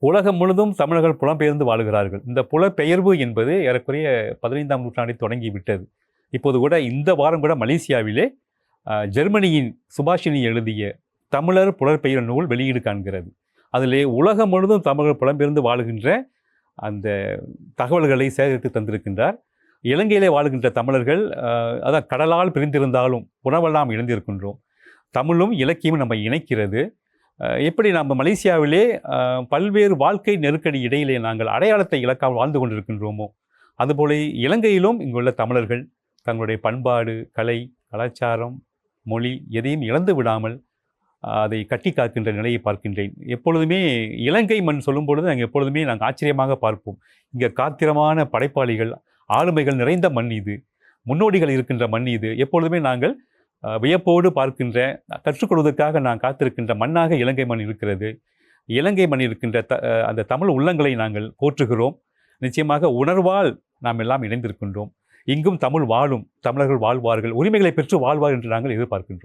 உலகம் முழுதும் தமிழர்கள் புலம்பெயர்ந்து வாழுகிறார்கள். இந்த புலப்பெயர்வு என்பது ஏறக்குறைய 15ஆம் நூற்றாண்டில் தொடங்கிவிட்டது. இப்போது கூட இந்த வாரம் கூட மலேசியாவிலே ஜெர்மனியின் சுபாஷினி எழுதிய தமிழர் புலற்பெயர் நூல் வெளியீடு காண்கிறது. அதிலே உலகம் முழுதும் தமிழர்கள் புலம்பெயர்ந்து வாழுகின்ற அந்த தகவல்களை சேகரித்து தந்திருக்கின்றார். இலங்கையிலே வாழுகின்ற தமிழர்கள் அதான் கடலால் பிரிந்திருந்தாலும் உணவெல்லாம் இழந்திருக்கின்றோம். தமிழும் இலக்கியமும் நம்மை இணைக்கிறது. எப்படி நம்ம மலேசியாவிலே பல்வேறு வாழ்க்கை நெருக்கடி இடையிலே நாங்கள் அடையாளத்தை இழக்காமல் வாழ்ந்து கொண்டிருக்கின்றோமோ, அதுபோல இலங்கையிலும் இங்குள்ள தமிழர்கள் தங்களுடைய பண்பாடு, கலை, கலாச்சாரம், மொழி எதையும் இழந்து விடாமல் அதை கட்டி காக்கின்ற நிலையை பார்க்கின்றேன். எப்பொழுதுமே இலங்கை மண் சொல்லும் பொழுது நாங்கள் ஆச்சரியமாக பார்ப்போம். இங்கே காத்திரமான படைப்பாளிகள், ஆளுமைகள் நிறைந்த மண் இது, முன்னோடிகள் இருக்கின்ற மண் இது. எப்பொழுதுமே நாங்கள் வியப்போடு பார்க்கின்ற, கற்றுக்கொள்வதற்காக நான் காத்திருக்கின்ற மண்ணாக இலங்கை மண் இருக்கிறது. இலங்கை மண் இருக்கின்ற அந்த தமிழ் உள்ளங்களை நாங்கள் போற்றுகிறோம். நிச்சயமாக உணர்வால் நாம் எல்லாம் இணைந்திருக்கின்றோம். இங்கும் தமிழ் வாழும், தமிழர்கள் வாழ்வார்கள், உரிமைகளை பெற்று வாழ்வார் என்று நாங்கள் எதிர்பார்க்கின்றோம்.